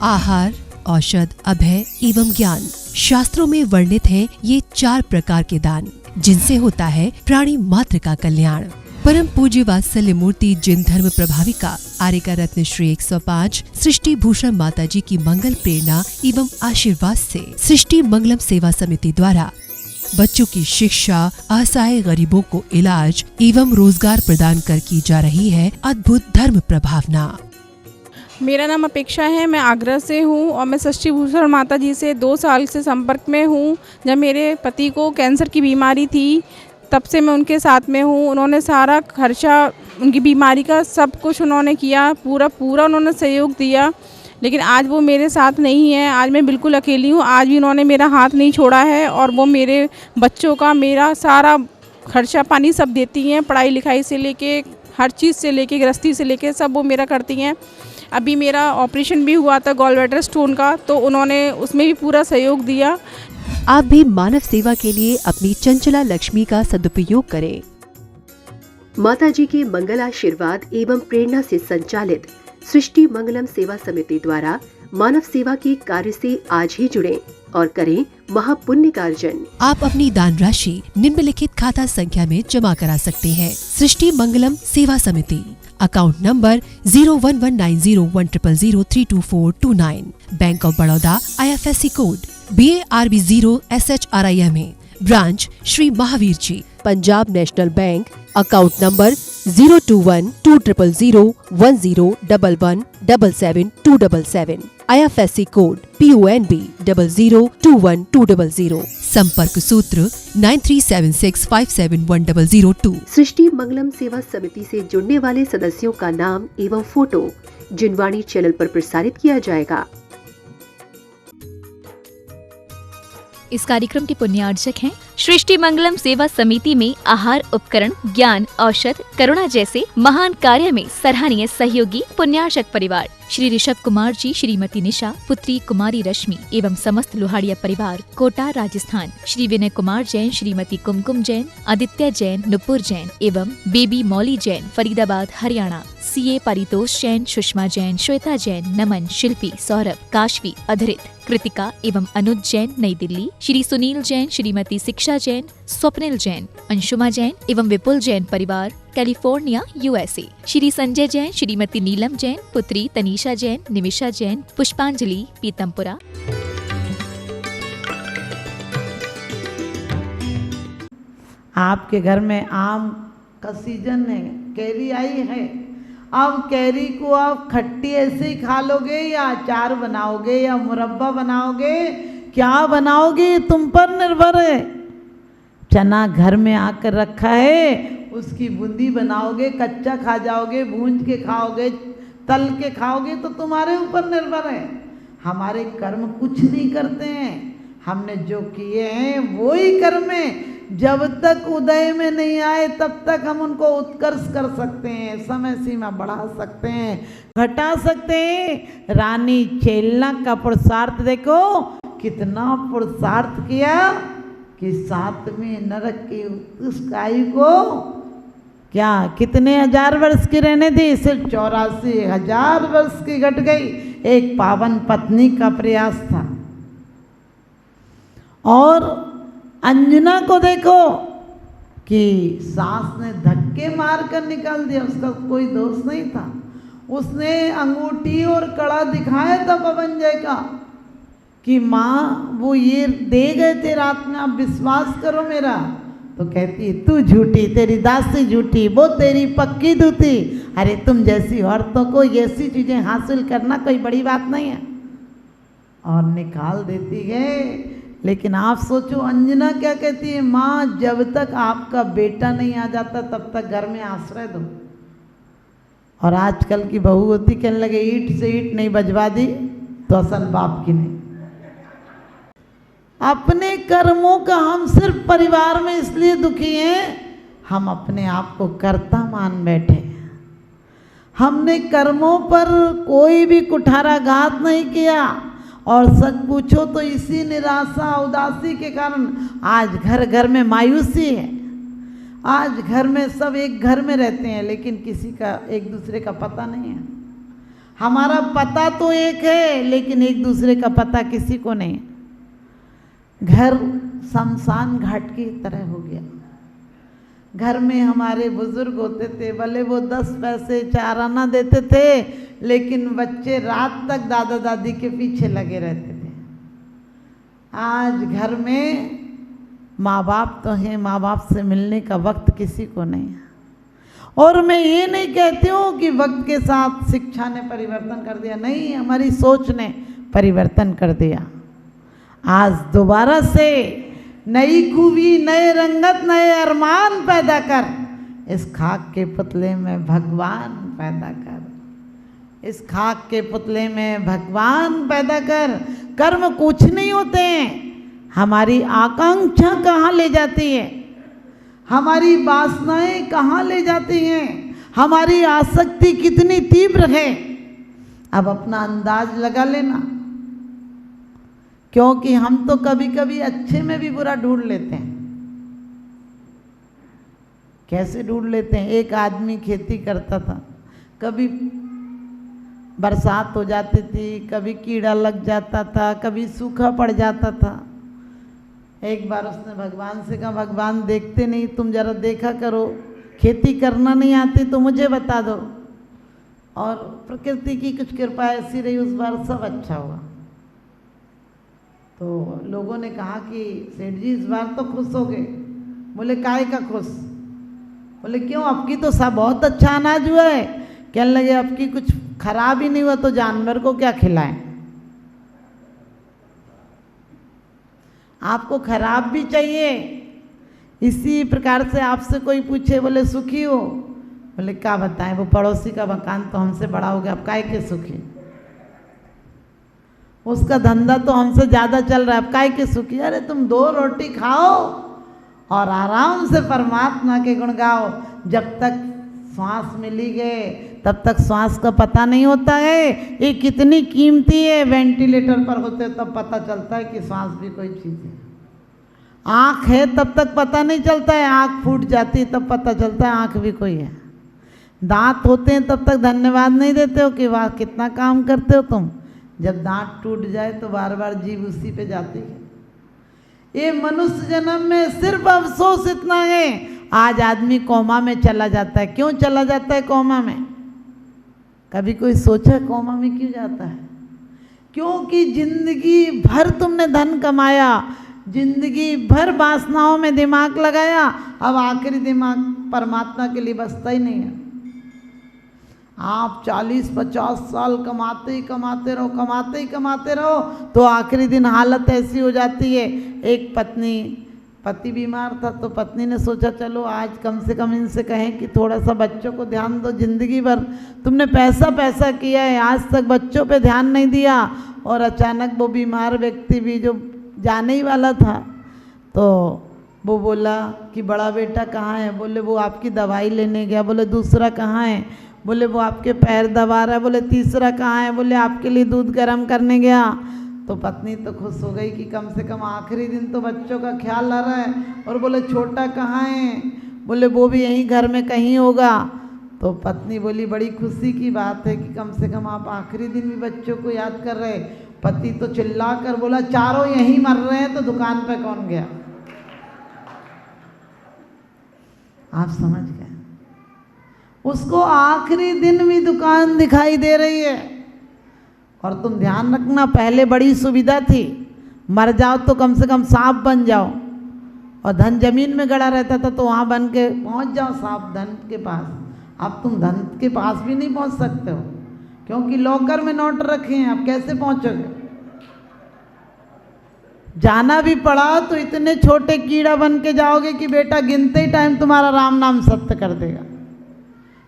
आहार, औषध, अभय एवं ज्ञान। शास्त्रों में वर्णित हैं ये 4 प्रकार के दान, जिनसे होता है प्राणी मात्र का कल्याण। परम पूज्य वात्सल्य मूर्ति जिन धर्म प्रभाविका आर्यका रत्न श्री 105 सृष्टि भूषण माता जी की मंगल प्रेरणा एवं आशीर्वाद से सृष्टि मंगलम सेवा समिति द्वारा बच्चों की शिक्षा, असहाय गरीबों को इलाज एवं रोजगार प्रदान कर की जा रही है अद्भुत धर्म प्रभावना। मेरा नाम अपेक्षा है, मैं आगरा से हूँ और मैं सृष्टि भूषण माता जी से 2 साल से संपर्क में हूँ। जब मेरे पति को कैंसर की बीमारी थी तब से मैं उनके साथ में हूँ। उन्होंने सारा खर्चा उनकी बीमारी का सब कुछ उन्होंने किया, पूरा उन्होंने सहयोग दिया। लेकिन आज वो मेरे साथ नहीं है, आज मैं बिल्कुल अकेली हूँ। आज भी उन्होंने मेरा हाथ नहीं छोड़ा है और वो मेरे बच्चों का मेरा सारा खर्चा पानी सब देती हैं, पढ़ाई लिखाई से लेके हर चीज़ से लेके गृहस्थी से लेके सब वो मेरा करती हैं। अभी मेरा ऑपरेशन भी हुआ था गॉलब्लैडर स्टोन का, तो उन्होंने उसमें भी पूरा सहयोग दिया। आप भी मानव सेवा के लिए अपनी चंचला लक्ष्मी का सदुपयोग करें। माता जी के मंगल आशीर्वाद एवं प्रेरणा से संचालित सृष्टि मंगलम सेवा समिति द्वारा मानव सेवा के कार्य से आज ही जुड़ें और करें महापुण्य का अर्जन। आप अपनी दान राशि निम्नलिखित खाता संख्या में जमा करा सकते हैं। सृष्टि Mangalam Seva Samiti, account number 01190100032429, bank of Baroda, IFSC code BARB 0 SHRIMA, branch Shri Mahavir ji, Punjab national bank, account number 021220101177 IFSC code PONB 0021200, संपर्क सूत्र 9376571002। सृष्टि मंगलम सेवा समिति से जुड़ने वाले सदस्यों का नाम एवं फोटो जिनवाणी चैनल पर प्रसारित किया जाएगा। इस कार्यक्रम के पुण्यार्जक हैं सृष्टि मंगलम सेवा समिति में आहार उपकरण, ज्ञान, औषध, करुणा जैसे महान कार्य में सराहनीय सहयोगी पुण्यार्जक परिवार श्री ऋषभ कुमार जी, श्रीमती निशा, पुत्री कुमारी रश्मि एवं समस्त लोहाड़िया परिवार, कोटा, राजस्थान। श्री विनय कुमार जैन, श्रीमती कुमकुम जैन, आदित्य जैन, नुपुर जैन एवं बेबी मौली जैन, फरीदाबाद, हरियाणा। CA परितोष जैन, सुषमा जैन, श्वेता जैन, नमन, शिल्पी, सौरभ, काशवी, अधरित, कृतिका एवं अनुज जैन, नई दिल्ली। श्री सुनील जैन, श्रीमती शिक्षा जैन, स्वप्निल जैन, अंशुमा जैन एवं विपुल जैन परिवार, कैलिफोर्निया, USA। श्री संजय जैन, श्रीमती नीलम जैन, पुत्री तनीषा जैन, निमिषा जैन, पुष्पांजलि, पीतमपुरा। आपके घर में आम का सीजन है, कैरी आई है। अब कैरी को आप खट्टी ऐसे ही खा लोगे या अचार बनाओगे या मुरब्बा बनाओगे, क्या बनाओगे तुम पर निर्भर है। चना घर में आकर रखा है, उसकी बूंदी बनाओगे, कच्चा खा जाओगे, भूंज के खाओगे, तल के खाओगे, तो तुम्हारे ऊपर निर्भर है। हमारे कर्म कुछ नहीं करते हैं, हमने जो किए हैं वो ही कर्म है। जब तक उदय में नहीं आए तब तक हम उनको उत्कर्ष कर सकते हैं, समय सीमा बढ़ा सकते हैं, घटा सकते हैं। रानी छेलना का पुरुषार्थ देखो, कितना पुरुषार्थ किया कि 7वें नरक की उस आयु को क्या कितने हजार वर्ष की रहने दी, सिर्फ 84,000 वर्ष की घट गई। एक पावन पत्नी का प्रयास था। और अंजना को देखो कि सास ने धक्के मार कर निकाल दिया, उसका कोई दोष नहीं था। उसने अंगूठी और कड़ा दिखाया था पवनजय का कि माँ वो ये दे गए थे रात में, आप विश्वास करो मेरा। तो कहती है तू झूठी, तेरी दासी झूठी, वो तेरी पक्की दूती। अरे तुम जैसी औरतों को ऐसी चीज़ें हासिल करना कोई बड़ी बात नहीं है। और निकाल देती है। लेकिन आप सोचो अंजना क्या कहती है, माँ जब तक आपका बेटा नहीं आ जाता तब तक घर में आश्रय दो। और आजकल की बहू होती कहने लगे ईंट से ईंट नहीं बजवा दी तो असल बाप की नहीं। अपने कर्मों का हम सिर्फ परिवार में इसलिए दुखी हैं, हम अपने आप को कर्ता मान बैठे। हमने कर्मों पर कोई भी कुठाराघात नहीं किया। और सच पूछो तो इसी निराशा उदासी के कारण आज घर घर में मायूसी है। आज घर में सब एक घर में रहते हैं लेकिन किसी का एक दूसरे का पता नहीं है। हमारा पता तो एक है लेकिन एक दूसरे का पता किसी को नहीं। घर शमशान घाट की तरह हो गया। घर में हमारे बुजुर्ग होते थे, भले वो 10 पैसे 4 आना देते थे, लेकिन बच्चे रात तक दादा दादी के पीछे लगे रहते थे। आज घर में माँ बाप तो हैं, माँ बाप से मिलने का वक्त किसी को नहीं है। और मैं ये नहीं कहती हूँ कि वक्त के साथ शिक्षा ने परिवर्तन कर दिया, नहीं, हमारी सोच ने परिवर्तन कर दिया। आज दोबारा से नई खूबी, नए रंगत, नए अरमान पैदा कर, इस खाक के पुतले में भगवान पैदा कर, इस खाक के पुतले में भगवान पैदा कर। कर्म कुछ नहीं होते हैं, हमारी आकांक्षा कहाँ ले जाती है, हमारी वासनाएं कहाँ ले जाती हैं, हमारी आसक्ति कितनी तीव्र है, अब अपना अंदाज लगा लेना। क्योंकि हम तो कभी कभी अच्छे में भी बुरा ढूंढ लेते हैं। कैसे ढूंढ लेते हैं? एक आदमी खेती करता था, कभी बरसात हो जाती थी, कभी कीड़ा लग जाता था, कभी सूखा पड़ जाता था। एक बार उसने भगवान से कहा, भगवान देखते नहीं, तुम जरा देखा करो, खेती करना नहीं आती तो मुझे बता दो। और प्रकृति की कुछ कृपा ऐसी रही, उस बार सब अच्छा हुआ। तो लोगों ने कहा कि सेठ जी इस बार तो खुश हो गए। बोले काहे का खुश? बोले क्यों, अब की तो सब बहुत अच्छा अनाज हुआ है। कहने लगे अब की कुछ खराब ही नहीं हुआ तो जानवर को क्या खिलाएं? आपको खराब भी चाहिए। इसी प्रकार से आपसे कोई पूछे, बोले सुखी हो? बोले क्या बताएं, वो पड़ोसी का मकान तो हमसे बड़ा हो गया, अब काहे के सुखी? उसका धंधा तो हमसे ज़्यादा चल रहा है, अब काहे के सुखी? अरे तुम 2 रोटी खाओ और आराम से परमात्मा के गुण गाओ। जब तक श्वास मिली गए तब तक श्वास का पता नहीं होता है, ये कितनी कीमती है। वेंटिलेटर पर होते तब पता चलता है कि श्वास भी कोई चीज़ है। आँख है तब तक पता नहीं चलता है, आँख फूट जाती है तब पता चलता है आँख भी कोई है। दांत होते हैं तब तक धन्यवाद नहीं देते हो कि वाह कितना काम करते हो तुम। जब दांत टूट जाए तो बार बार जीभ उसी पे जाती है। ये मनुष्य जन्म में सिर्फ अफसोस इतना है, आज आदमी कोमा में चला जाता है। क्यों चला जाता है कोमा में? कभी कोई सोचा कोमा में क्यों जाता है? क्योंकि जिंदगी भर तुमने धन कमाया, जिंदगी भर वासनाओं में दिमाग लगाया, अब आखिरी दिमाग परमात्मा के लिए बचता ही नहीं है। आप 40-50 साल कमाते ही कमाते रहो, कमाते ही कमाते रहो, तो आखिरी दिन हालत ऐसी हो जाती है। एक पति बीमार था तो पत्नी ने सोचा चलो आज कम से कम इनसे कहें कि थोड़ा सा बच्चों को ध्यान दो। जिंदगी भर तुमने पैसा पैसा किया है, आज तक बच्चों पे ध्यान नहीं दिया। और अचानक वो बीमार व्यक्ति भी जो जाने ही वाला था, तो वो बोला कि बड़ा बेटा कहाँ है? बोले वो आपकी दवाई लेने गया। बोले दूसरा कहाँ है? बोले वो आपके पैर दबा रहा है। बोले तीसरा कहाँ है? बोले आपके लिए दूध गर्म करने गया। तो पत्नी तो खुश हो गई कि कम से कम आखिरी दिन तो बच्चों का ख्याल आ रहा है। और बोले छोटा कहाँ है? बोले वो भी यहीं घर में कहीं होगा। तो पत्नी बोली बड़ी खुशी की बात है कि कम से कम आप आखिरी दिन भी बच्चों को याद कर रहे। पति तो चिल्ला कर बोला चारों यहीं मर रहे हैं तो दुकान पे कौन गया? आप समझ गए? उसको आखिरी दिन भी दुकान दिखाई दे रही है। और तुम ध्यान रखना, पहले बड़ी सुविधा थी, मर जाओ तो कम से कम सांप बन जाओ। और धन जमीन में गड़ा रहता था तो वहाँ बन के पहुँच जाओ सांप धन के पास। अब तुम धन के पास भी नहीं पहुँच सकते हो क्योंकि लॉकर में नोट रखे हैं। अब कैसे पहुँचोगे? जाना भी पड़ा तो इतने छोटे कीड़ा बन के जाओगे कि बेटा गिनते ही टाइम तुम्हारा राम नाम सत्य कर देगा।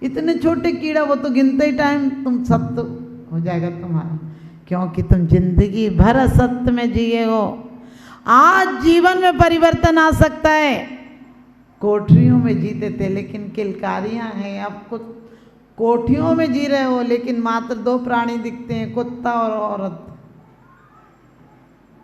इतने छोटे कीड़ा, वो तो गिनते ही टाइम तुम सत्य हो जाएगा तुम्हारा, क्योंकि तुम जिंदगी भर असत्य में जिए हो। आज जीवन में परिवर्तन आ सकता है। कोठरियों में जीते थे लेकिन किलकारियां हैं, अब कुछ कोठियों में जी रहे हो लेकिन मात्र 2 प्राणी दिखते हैं, कुत्ता और औरत।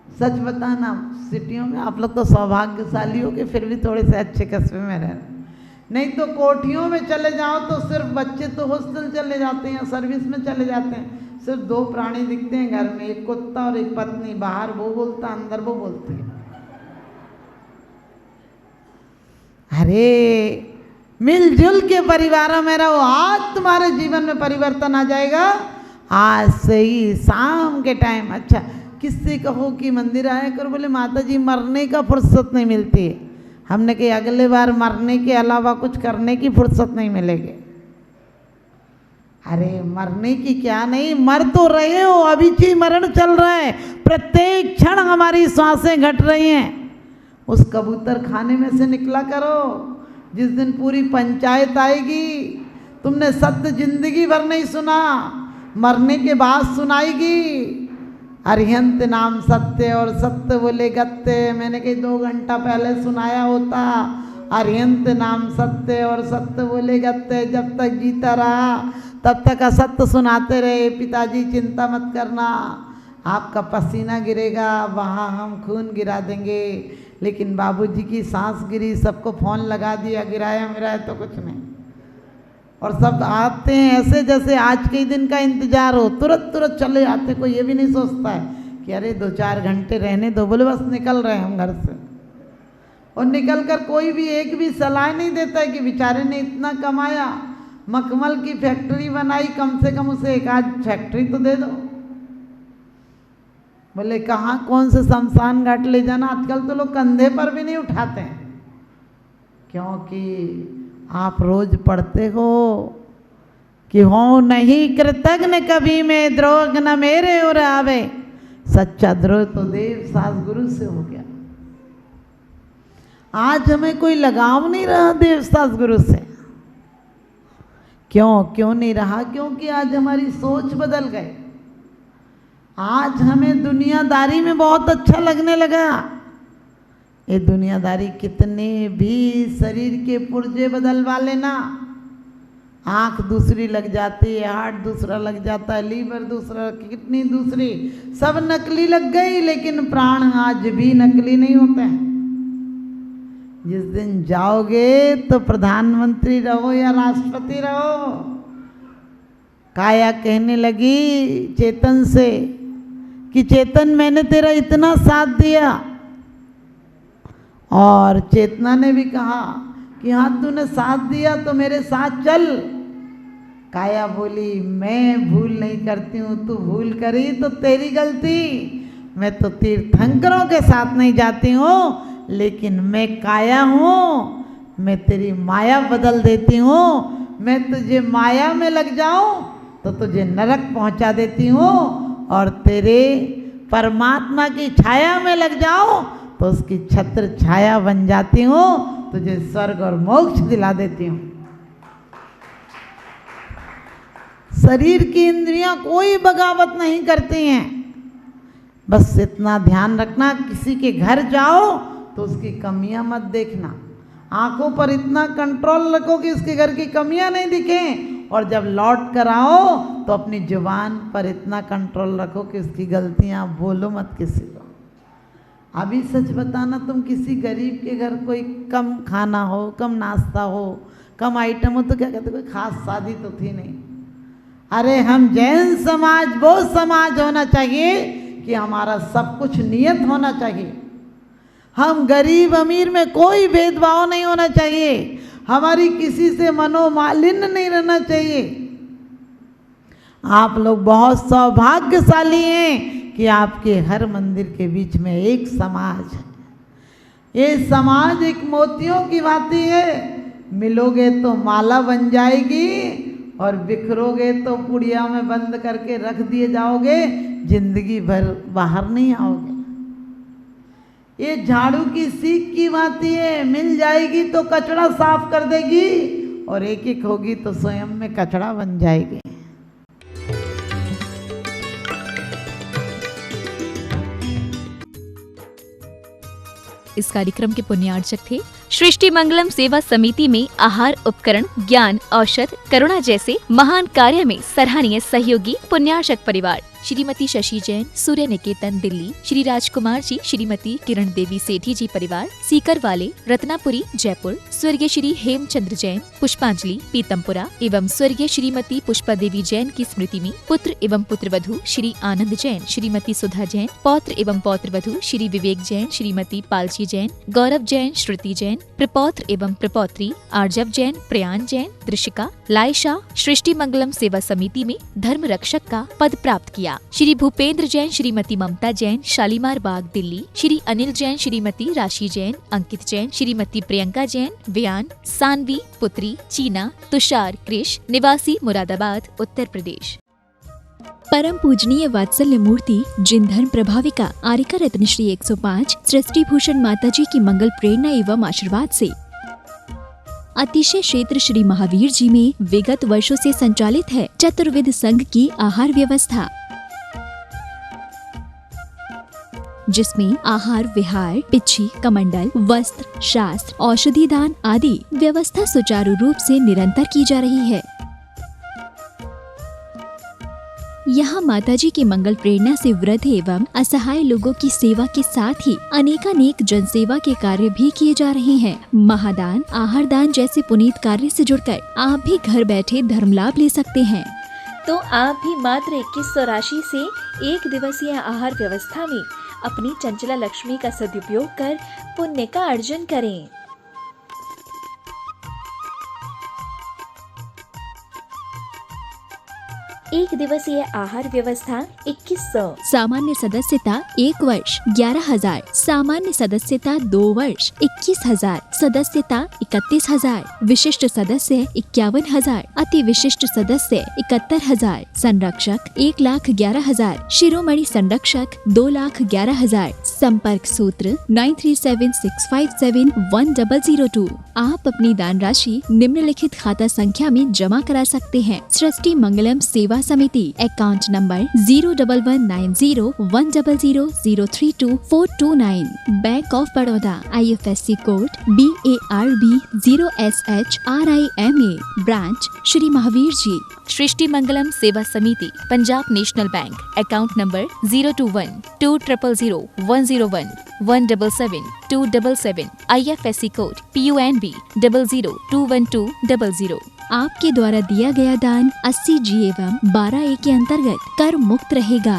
सच बताना, सिटियों में आप लोग तो सौभाग्यशाली हो कि फिर भी थोड़े से अच्छे कस्बे में रह रहे, नहीं तो कोठियों में चले जाओ तो सिर्फ बच्चे तो हॉस्टल चले जाते हैं, सर्विस में चले जाते हैं, सिर्फ 2 प्राणी दिखते हैं घर में, एक कुत्ता और एक पत्नी। बाहर वो बोलता, अंदर वो बोलती है। अरे मिलजुल के परिवार में रहो, आज तुम्हारे जीवन में परिवर्तन आ जाएगा। आज से ही शाम के टाइम, अच्छा किससे कहो कि मंदिर आया करो, बोले माता जी मरने का फुर्सत नहीं मिलती है। हमने कहा अगले बार मरने के अलावा कुछ करने की फुर्सत नहीं मिलेगी। अरे मरने की क्या नहीं, मर तो रहे हो, अभी जी मरण चल रहा है, प्रत्येक क्षण हमारी सांसें घट रही हैं। उस कबूतर खाने में से निकला करो, जिस दिन पूरी पंचायत आएगी। तुमने सत्य जिंदगी भर नहीं सुना, मरने के बाद सुनाएगी। अरिहंत नाम सत्य और सत्य बोले गत्य, मैंने कही 2 घंटा पहले सुनाया होता। अरिहंत नाम सत्य और सत्य बोले गत्य, जब तक जीता रहा तब तक असत्य सुनाते रहे। पिताजी चिंता मत करना, आपका पसीना गिरेगा, वहाँ हम खून गिरा देंगे, लेकिन बाबूजी की सांस गिरी, सबको फ़ोन लगा दिया, गिराया मिराया तो कुछ नहीं। और सब आते हैं ऐसे जैसे आज के दिन का इंतजार हो, तुरंत तुरंत चले आते। कोई ये भी नहीं सोचता है कि अरे 2-4 घंटे रहने दो, बोले बस निकल रहे हैं हम घर से। और निकल कर कोई भी एक भी सलाह नहीं देता है कि बेचारे ने इतना कमाया, मखमल की फैक्ट्री बनाई, कम से कम उसे एक आध फैक्ट्री तो दे दो। बोले कहाँ कौन से शमशान घाट ले जाना, आजकल तो लोग कंधे पर भी नहीं उठाते हैं, क्योंकि आप रोज पढ़ते हो कि हो नहीं कृतज्ञ कभी में द्रोह न मेरे और आवे। सच्चा द्रोह तो देव सास गुरु से हो गया। आज हमें कोई लगाव नहीं रहा देव सास गुरु से। क्यों नहीं रहा? क्योंकि आज हमारी सोच बदल गई। आज हमें दुनियादारी में बहुत अच्छा लगने लगा। ये दुनियादारी कितने भी शरीर के पुर्जे बदलवा लेना, आँख दूसरी लग जाती है, हार्ट दूसरा लग जाता है, लीवर दूसरा, किडनी दूसरी, सब नकली लग गई, लेकिन प्राण आज भी नकली नहीं होते हैं। जिस दिन जाओगे तो प्रधानमंत्री रहो या राष्ट्रपति रहो, काया कहने लगी चेतन से कि चेतन मैंने तेरा इतना साथ दिया, और चेतना ने भी कहा कि हाँ तूने साथ दिया तो मेरे साथ चल। काया बोली मैं भूल नहीं करती हूँ, तू भूल करी तो तेरी गलती। मैं तो तीर्थंकरों के साथ नहीं जाती हूँ, लेकिन मैं काया हूँ, मैं तेरी माया बदल देती हूँ। मैं तुझे माया में लग जाऊँ तो तुझे नरक पहुँचा देती हूँ, और तेरे परमात्मा की छाया में लग जाऊँ तो उसकी छत्र छाया बन जाती हूँ, तुझे स्वर्ग और मोक्ष दिला देती हूँ। शरीर की इंद्रियां कोई बगावत नहीं करती हैं। बस इतना ध्यान रखना, किसी के घर जाओ तो उसकी कमियां मत देखना। आंखों पर इतना कंट्रोल रखो कि उसके घर की कमियां नहीं दिखें, और जब लौट कर आओ तो अपनी जुबान पर इतना कंट्रोल रखो कि उसकी गलतियां बोलो मत किसी को। अभी सच बताना, तुम किसी गरीब के घर कोई कम खाना हो, कम नाश्ता हो, कम आइटम हो, तो क्या कहते, कोई खास शादी तो थी नहीं। अरे हम जैन समाज वो समाज होना चाहिए कि हमारा सब कुछ नियत होना चाहिए। हम गरीब अमीर में कोई भेदभाव नहीं होना चाहिए, हमारी किसी से मनोमालिन्य नहीं रहना चाहिए। आप लोग बहुत सौभाग्यशाली हैं कि आपके हर मंदिर के बीच में एक समाज है। ये समाज एक मोतियों की भांति है, मिलोगे तो माला बन जाएगी और बिखरोगे तो पुड़िया में बंद करके रख दिए जाओगे, जिंदगी भर बाहर नहीं आओगे। ये झाड़ू की सीख की भांति है, मिल जाएगी तो कचरा साफ कर देगी, और एक एक होगी तो स्वयं में कचरा बन जाएगी। इस कार्यक्रम के पुण्यार्चक थे सृष्टि मंगलम सेवा समिति में आहार उपकरण, ज्ञान, औषध, करुणा जैसे महान कार्य में सराहनीय सहयोगी पुण्यार्चक परिवार। श्रीमती शशि जैन, सूर्य निकेतन दिल्ली, श्री राजकुमार जी, श्रीमती किरण देवी सेठी जी परिवार, सीकर वाले, रत्नापुरी जयपुर, स्वर्गीय श्री हेमचंद्र जैन, पुष्पांजलि पीतमपुरा एवं स्वर्गीय श्रीमती पुष्पा देवी जैन की स्मृति में पुत्र एवं पुत्रवधू श्री आनंद जैन, श्रीमती सुधा जैन, पौत्र एवं पौत्रवधू श्री विवेक जैन, श्रीमती पालची जैन, गौरव जैन, श्रुति जैन, प्रपौत्र एवं प्रपौत्री आर्जव जैन, प्रयान जैन, दृशिका, लायशा सृष्टि मंगलम सेवा समिति में धर्म रक्षक का पद प्राप्त किया। श्री भूपेंद्र जैन, श्रीमती ममता जैन, शालीमार बाग दिल्ली, श्री अनिल जैन, श्रीमती राशि जैन, अंकित जैन, श्रीमती प्रियंका जैन, व्यान, सानवी पुत्री, चीना, तुषार कृष, निवासी मुरादाबाद उत्तर प्रदेश। परम पूजनीय वात्सल्य मूर्ति जिन धर्म प्रभाविका आरिका रत्नश्री 105 सृष्टि भूषण माताजी की मंगल प्रेरणा एवं आशीर्वाद से अतिशय क्षेत्र श्री महावीर जी में विगत वर्षों से संचालित है चतुर्विध संघ की आहार व्यवस्था, जिसमें आहार विहार, पिच्छी, कमंडल, वस्त्र, शास्त्र, औषधि दान आदि व्यवस्था सुचारू रूप से निरंतर की जा रही है। यहाँ माताजी की मंगल प्रेरणा से वृद्ध एवं असहाय लोगों की सेवा के साथ ही अनेकानेक जनसेवा के कार्य भी किए जा रहे हैं। महादान, आहार दान जैसे पुनीत कार्य से जुड़कर आप भी घर बैठे धर्म लाभ ले सकते हैं। तो आप भी मात्र 2100 राशि से 1 दिवसीय आहार व्यवस्था में अपनी चंचला लक्ष्मी का सदुपयोग कर पुण्य का अर्जन करें। एक दिवसीय आहार व्यवस्था 2100। सामान्य सदस्यता 1 वर्ष 11,000, सामान्य सदस्यता 2 वर्ष 21,000, सदस्यता 31,000, विशिष्ट सदस्य 51,000, अति विशिष्ट सदस्य 71,000, संरक्षक 1,11,000, शिरोमणि संरक्षक 2,11,000। संपर्क सूत्र 9376571002। आप अपनी दान राशि निम्नलिखित खाता संख्या में जमा करा सकते हैं। सृष्टि Mangalam Seva Samiti, account number 011901000032429, bank of Baroda, IFSC code BARB 0SHRIMA, branch Shri Mahavir ji. Srishti Mangalam Seva Samiti, Punjab national bank, account number 021-20010177-277, IFSC code PUNB 0021200। आपके द्वारा दिया गया दान 80G एवं 12A के अंतर्गत कर मुक्त रहेगा।